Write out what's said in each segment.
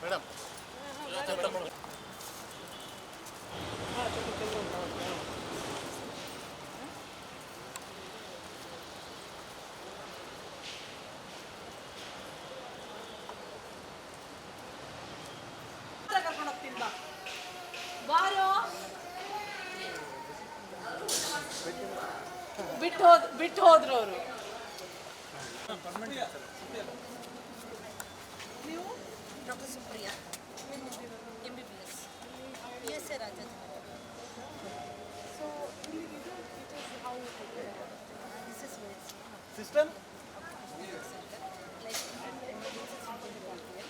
Madam ಕರ್ಕೊಂಡು ಹೋಗ್ತೀನಿ ಬಾ ಬಾರೋ ಬಿಟ್ಟು ಹೋದ್ರು ಅವರು. ನೀವು doctor Supriya MBBS PSA Rajaji. So This is where it's sister like emergency center department.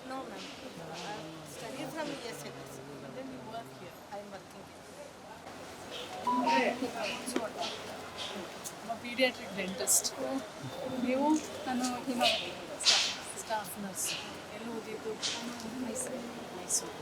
No ma'am, study from USA. and then you work here. I am working here. I'm a pediatric dentist. ನೀವು ನಾನು ಹಿಮಾವತಿ staff nurse. ಎಲ್ಲಿ ಓದಿದ್ದು? ಮೈಸೂರು.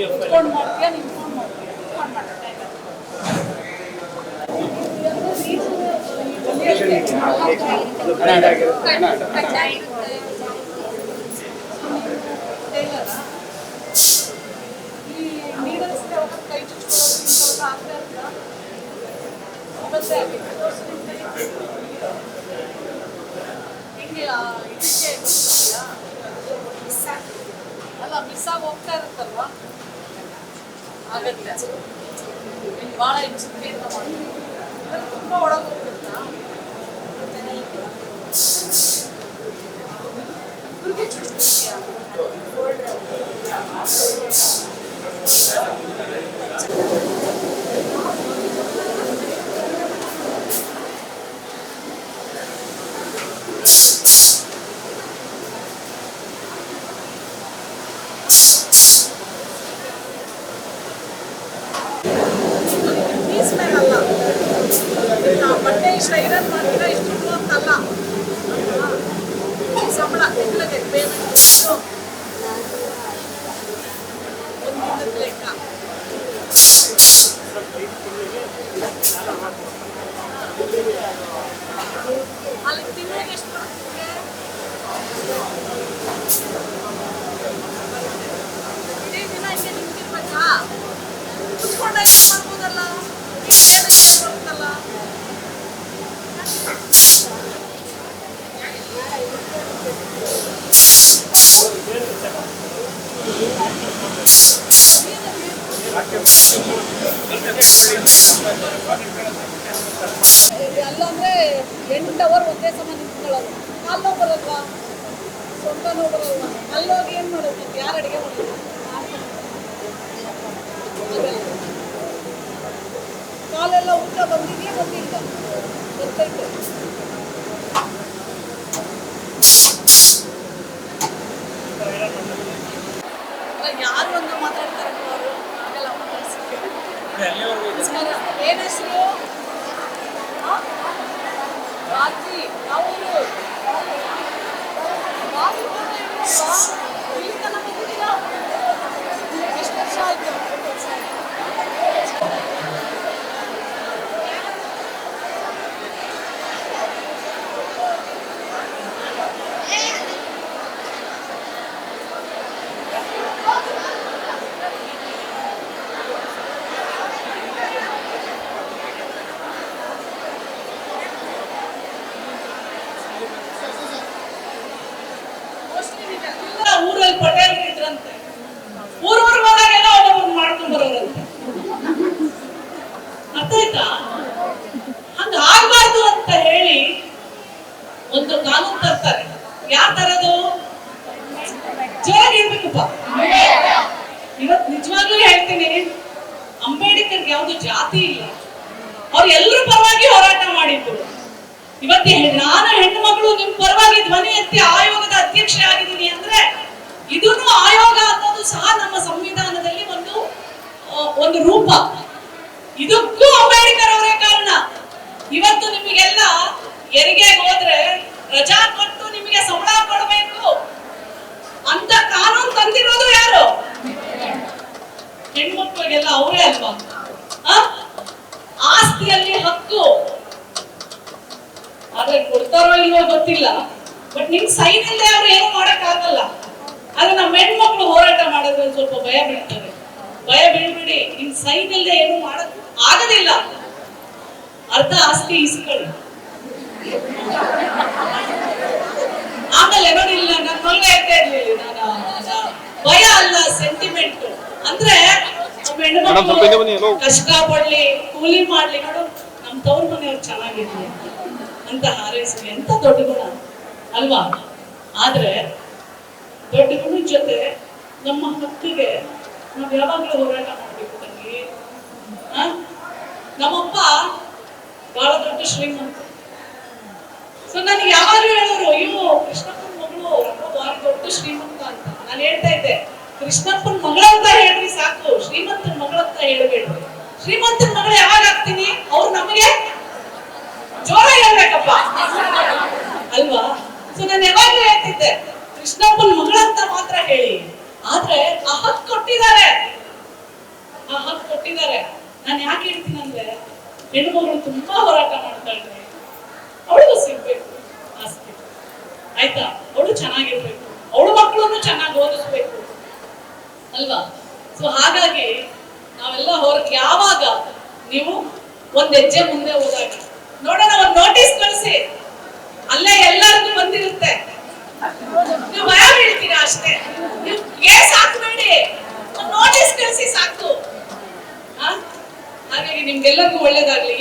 ಕುತ್ಕೊಂಡು ಮಾಡ್ತೀಯಾ ನೀವು phone ಮಾಡ್ತೀಯಾ phone ಮಾಡ್ತೀಯಾ ಈ ನೀಡಲ್ಸ್ ಕೈ ಚುಚ್ಕೊಳ್ಳೋದು ಆಗ್ತಾ ಇರ್ತಾ ಮತ್ತೆ ಹಿಂಗೆ ಇದಕ್ಕೆ ಅಲ್ಲ ಮಿಸ್ ಆಗಿ ಹೋಗ್ತಾ ಇರುತ್ತಲ್ವಾ ಆಗತ್ತೆ ಭಾಳ ಹೆಚ್ಚಿಗೆ ಅಂತ ಮಾಡ್ತೀವಿ ತುಂಬ ಒಳಗೆ ಹೋಗ್ತಿರ್ತಾ ಇವ್ರಿಗೆ ಚುಚ್ಚಿದ್ಯಾ ಬಟ್ಟೆ ಇಷ್ಟ ಐರನ್ ಮಾಡ್ತೀರ ಇಷ್ಟು ಅಂತಲ್ಲ ಸಂಬಳ ತಿಂಗಳಿಗೆ ಪೇಮೆಂಟ್ ಒಂದು ದಿನದ ಲೆಕ್ಕ ಅಲ್ಲಿ ತಿಂಗಳಿಗೆ ಎಷ್ಟು ಬರುತ್ತೆ ಇಡೀ ದಿನ ಹಿಂಗೆ ನಿಂತಿರ್ಬೇಕಾ ಕುತ್ಕೊಂಡೆ ಮಾಡ್ಬೋದಲ್ಲ ಬರುತ್ತಲ್ಲ ಅಲ್ಲಂದ್ರೆ 8 ಅವರ್ ಒಂದೇ ಸಮ ನಿಂತ್ಕೊಳ್ಳೋದು ಕಾಲು ನೋವು ಬರಲ್ವಾ ಸೊಂಟ ನೋವು ಬರಲ್ವಾ ಅಲ್ಲೋಗಿ ಏನು ಮಾಡೋದು ಯಾರು ಅಡುಗೆ ಮಾಡೋದು ಕಾಲೆಲ್ಲ ಊಟ ಬಂದಿದೆಯಾ ಬಂದಿಲ್ಲ ಬರ್ತೈತೆ ಯಾರು ಅಂತ ಮಾತಾಡ್ತಾರೆ ಅವರು ಆಗಲ್ಲ ಮಾತಾಡ್ಸಕ್ಕೆ ಏನ್ ಹೆಸರು ರಾತ್ರಿ ಅವರು ಇಲ್ಲಿ ತನಕ ಬಂದಿದ್ದೀರಾ ಎಷ್ಟು ವರ್ಷ ಆಯ್ತು ಊರಲ್ಲಿ ಪಟೇಲ್ ಇದ್ರಂತೆ ಊರೂರಿಗೆ ಹೋದಾಗೆಲ್ಲ ಒಬ್ಬೊಬ್ಬರು ಮಾಡ್ಕೊಂಡ್ ಬರೋರಂತೆ ಅರ್ಥ ಆಯ್ತಾ ಹಂಗ ಆಗ್ಬಾರ್ದು ಅಂತ ಹೇಳಿ ಒಂದು ಕಾನೂನು ತರ್ತಾರೆ ಯಾವ ತರದು ಜೋರಾಗಿರ್ಬೇಕಪ್ಪ ಇವತ್ತು ನಿಜವಾಗ್ಲೂ ಹೇಳ್ತೀನಿ ಅಂಬೇಡ್ಕರ್ಗೆ ಯಾವ್ದು ಜಾತಿ ಇಲ್ಲ ಅವ್ರು ಎಲ್ಲರ ಪರವಾಗಿ ಹೋರಾಟ ಮಾಡಿದ್ರು ಇವತ್ತು ನಾನು ಹೆಣ್ಣು ಮಗಳು ನಿಮ್ ಪರವಾಗಿ ಧ್ವನಿ ಎತ್ತಿ ಆಯೋಗದ ಅಧ್ಯಕ್ಷೆ ಆಗಿದ್ದೀನಿ ಅಂದ್ರೆ ಇದನ್ನು ಆಯೋಗ ಅನ್ನೋದು ಸಹ ನಮ್ಮ ಸಂವಿಧಾನದಲ್ಲಿ ಒಂದು ರೂಪ ಇದಕ್ಕೂ ಅಂಬೇಡ್ಕರ್ ಅವರೇ ಕಾರಣ ಇವತ್ತು ನಿಮಗೆಲ್ಲ ಹೆರಿಗೆ ಹೋದ್ರೆ ರಜಾ ಕೊಟ್ಟು ನಿಮಗೆ ಸಂಬಳ ಕೊಡಬೇಕು ಅಂತ ಕಾನೂನು ತಂದಿರೋದು ಯಾರು ಹೆಣ್ಮಕ್ಳಿಗೆಲ್ಲ ಅವರೇ ಅಲ್ವಾ ಆಸ್ತಿಯಲ್ಲಿ ಹಕ್ಕು ಆದ್ರೆ ಕೊಡ್ತಾರೋ ಇಲ್ವೋ ಗೊತ್ತಿಲ್ಲ ಬಟ್ ನಿಮ್ ಸೈನ್ ಇಲ್ಲದೆ ಅವ್ರು ಏನು ಮಾಡಕ್ ಆಗಲ್ಲ ಆದ್ರೆ ನಮ್ಮ ಹೆಣ್ಮಕ್ಳು ಹೋರಾಟ ಮಾಡಿದ್ರೆ ಸ್ವಲ್ಪ ಭಯ ಬೀಳ್ತಾರೆ ಭಯ ಬೀಳ್ಬಿಡಿ ನಿಮ್ ಸೈನ್ ಇಲ್ಲದೆ ಏನು ಮಾಡಕ್ ಆಗೋದಿಲ್ಲ ಅರ್ಧ ಆಸ್ತಿ ಇಸ್ಕೊಳ್ಳಿ ಆಮೇಲೆ ಏನೋದಿಲ್ಲ ನನ್ನ ಮಗ ಹೇಳ್ತಾ ಇರ್ಲಿಲ್ಲ ನಾನು ಭಯ ಅಲ್ಲ ಸೆಂಟಿಮೆಂಟ್ ಅಂದ್ರೆ ಹೆಣ್ಮಕ್ಳು ಕಷ್ಟ ಪಡ್ಲಿ ಕೂಲಿ ಮಾಡ್ಲಿ ನೋಡು ನಮ್ ತವ್ರ ಮನೆಯವ್ರು ಚೆನ್ನಾಗಿರ್ಲಿ ಅಂತ ಹಾರೈಸ್ಲಿ ಎಂತ ದೊಡ್ಡ ಗುಣ ಅಲ್ವಾ ಆದ್ರೆ ದೊಡ್ಡ ಗುಣದ ಜೊತೆ ನಮ್ಮ ಹಕ್ಕಿಗೆ ನಾವ್ ಯಾವಾಗ್ಲೂ ಹೋರಾಟ ಮಾಡ್ಬೇಕು ತಂಗಿ ನಮ್ಮಪ್ಪ ಬಹಳ ದೊಡ್ಡ ಶ್ರೀಮಂತ ಸೊ ನನಗೆ ಯಾವಾಗ್ಲೂ ಹೇಳೋರು ಅಯ್ಯೋ ಕೃಷ್ಣಪ್ಪನ ಮಗಳು ಬಹಳ ದೊಡ್ಡ ಶ್ರೀಮಂತ ಅಂತ ನಾನು ಹೇಳ್ತಾ ಇದ್ದೆ ಕೃಷ್ಣಪ್ಪನ ಮಗಳಂತ ಹೇಳ್ರಿ ಸಾಕು ಶ್ರೀಮಂತನ ಮಗಳಂತ ಹೇಳಿ ನಮ್ಗೆ ಜೋರ ಹೇಳ್ಬೇಕಪ್ಪ ಅಲ್ವಾ? ಸೊ ನಾನು ಯಾವಾಗ್ಲೂ ಹೇಳ್ತಿದ್ದೆ, ಕೃಷ್ಣಪ್ಪನ ಮಗಳಂತ ಮಾತ್ರ ಹೇಳಿ, ಆದ್ರೆ ಆ ಹಕ್ಕು ಕೊಟ್ಟಿದ್ದಾರೆ, ಆ ಹಕ್ಕು ಕೊಟ್ಟಿದ್ದಾರೆ. ನಾನು ಯಾಕೆ ಹೇಳ್ತೀನಿ ಅಂದ್ರೆ, ಹೆಣ್ಣು ಮಗಳು ತುಂಬಾ ಹೋರಾಟ ಮಾಡ್ತಾ ಇದ್ದಾರೆ, ಅವಳಿಗೂ ಸಿಗ್ಬೇಕು ಆಸ್ತಿ, ಆಯ್ತಾ? ಅವಳು ಚೆನ್ನಾಗಿರ್ಬೇಕು, ಅವಳು ಮಕ್ಕಳನ್ನು ಚೆನ್ನಾಗಿ ಓದಿಸ್ಬೇಕು ಅಲ್ವಾ? ಸೊ ಹಾಗಾಗಿ ನಾವೆಲ್ಲ ಯಾವಾಗ ನೀವು ಒಂದ್ ಹೆಜ್ಜೆ ಮುಂದೆ ಹೋದಾಗ ನೋಡೋಣ, ಒಂದ್ ನೋಟಿಸ್ ಕಳಿಸಿ, ಅಲ್ಲೇ ಎಲ್ಲರಿಗೂ ಬಂದಿರುತ್ತೆ, ನೀವು ಭಯ ಬೀಳ್ತೀರಾ ಅಷ್ಟೇ. ನೀವು ಕೇಸ್ ಹಾಕ್ಬೇಡಿ, ನೋಟಿಸ್ ಕಳಿಸಿ ಸಾಕು. ಹಾಗಾಗಿ ನಿಮ್ಗೆಲ್ಲರಿಗೂ ಒಳ್ಳೇದಾಗ್ಲಿ.